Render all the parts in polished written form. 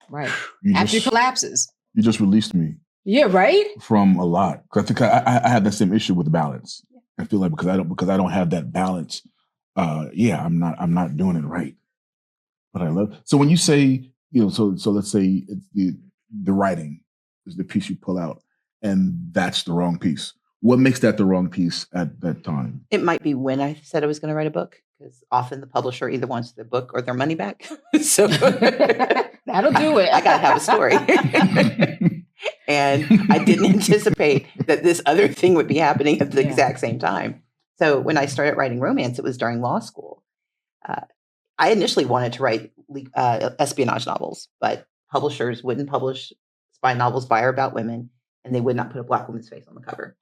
Right. After it collapses. You just released me. Yeah, right? From a lot. Because I think I had the same issue with balance. I feel like because I don't have that balance, I'm not doing it right. But I love. So when you say, so let's say it's the writing is the piece you pull out, and that's the wrong piece. What makes that the wrong piece at that time? It might be when I said I was going to write a book, because often the publisher either wants their book or their money back. So that'll do it. I got to have a story. And I didn't anticipate that this other thing would be happening at the exact same time. So when I started writing romance, it was during law school. I initially wanted to write espionage novels, but publishers wouldn't publish spy novels by or about women, and they would not put a Black woman's face on the cover.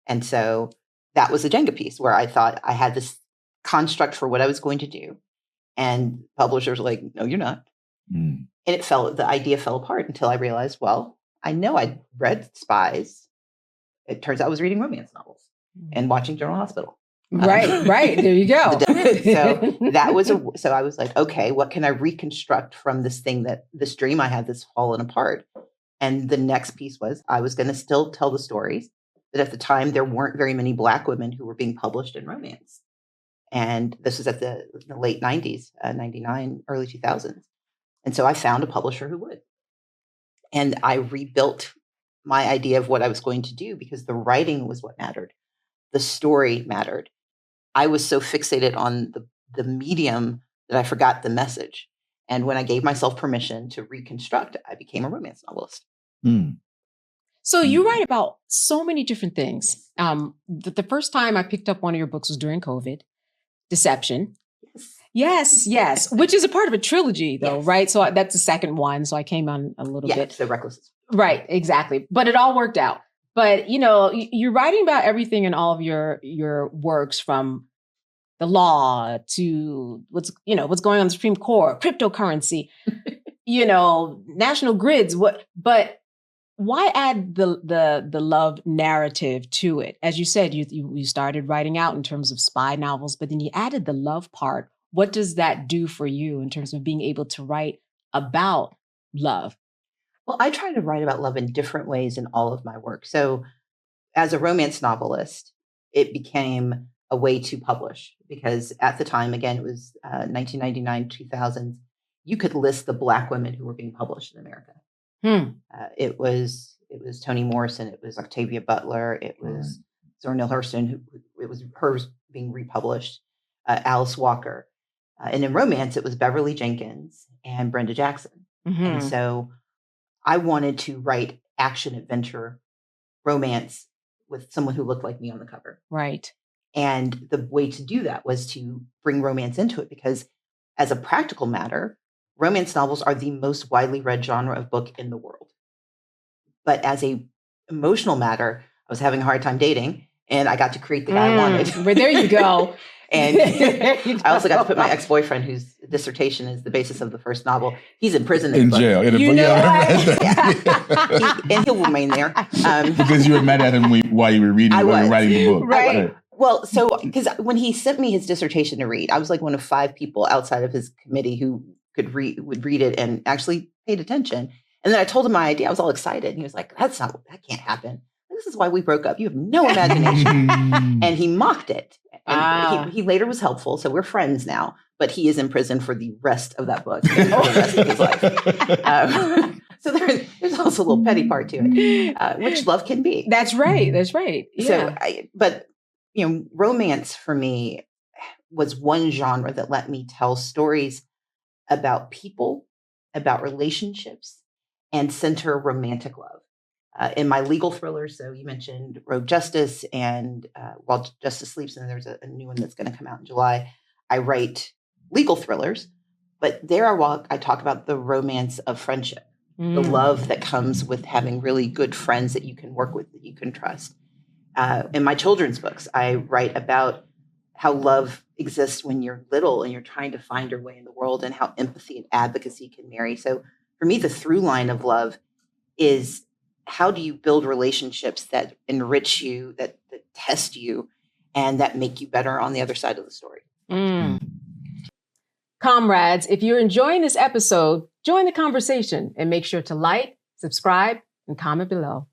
And so that was a Jenga piece where I thought I had this construct for what I was going to do. And publishers were like, no, you're not. And the idea fell apart until I realized, well, I know I'd read spies. It turns out I was reading romance novels and watching General Hospital. Right. There you go. So I was like, okay, what can I reconstruct from this dream I had that's fallen apart? And the next piece was I was going to still tell the stories, but at the time there weren't very many Black women who were being published in romance. And this was at the late 90s, 99, early 2000s. And so I found a publisher who would. And I rebuilt my idea of what I was going to do, because the writing was what mattered. The story mattered. I was so fixated on the medium that I forgot the message. And when I gave myself permission to reconstruct, I became a romance novelist. So you write about so many different things. The first time I picked up one of your books was during COVID, Deception. Yes. Which is a part of a trilogy, though, right? So that's the second one. So I came on a little bit. So Reckless. Right, exactly. But it all worked out. But, you're writing about everything in all of your works, from the law to what's going on in the Supreme Court, cryptocurrency, national grids. But why add the love narrative to it? As you said, you started writing out in terms of spy novels, but then you added the love part. What does that do for you in terms of being able to write about love? Well, I try to write about love in different ways in all of my work. So as a romance novelist, it became a way to publish, because at the time, again, it was 1999, 2000s, you could list the Black women who were being published in America. It was Toni Morrison, it was Octavia Butler, it was Zora Neale Hurston, it was hers being republished, Alice Walker. And in romance, it was Beverly Jenkins and Brenda Jackson. And so I wanted to write action adventure romance with someone who looked like me on the cover. Right. And the way to do that was to bring romance into it, because as a practical matter, romance novels are the most widely read genre of book in the world. But as a emotional matter, I was having a hard time dating, and I got to create the guy I wanted. But there you go. And I also got to put my ex-boyfriend, whose dissertation is the basis of the first novel. He's in prison. In jail. And he'll remain there. Because you were mad at him while you were writing the book. Right. Well, so because when he sent me his dissertation to read, I was like one of 5 people outside of his committee who would read it and actually paid attention. And then I told him my idea. I was all excited. And he was like, that can't happen. This is why we broke up. You have no imagination. And he mocked it. And he later was helpful. So we're friends now. But he is in prison for the rest of that book, and for the rest of his life. So there's also a little petty part to it, which love can be. That's right. Yeah. So, romance for me was one genre that let me tell stories about people, about relationships, and center romantic love. In my legal thrillers, so you mentioned Rogue Justice and While Justice Sleeps, and there's a new one that's going to come out in July. I write legal thrillers, but there I talk about the romance of friendship, the love that comes with having really good friends that you can work with, that you can trust. In my children's books, I write about how love exists when you're little and you're trying to find your way in the world, and how empathy and advocacy can marry. So for me, the through line of love is, how do you build relationships that enrich you, that test you, and that make you better on the other side of the story? Comrades, if you're enjoying this episode, join the conversation and make sure to like, subscribe, and comment below.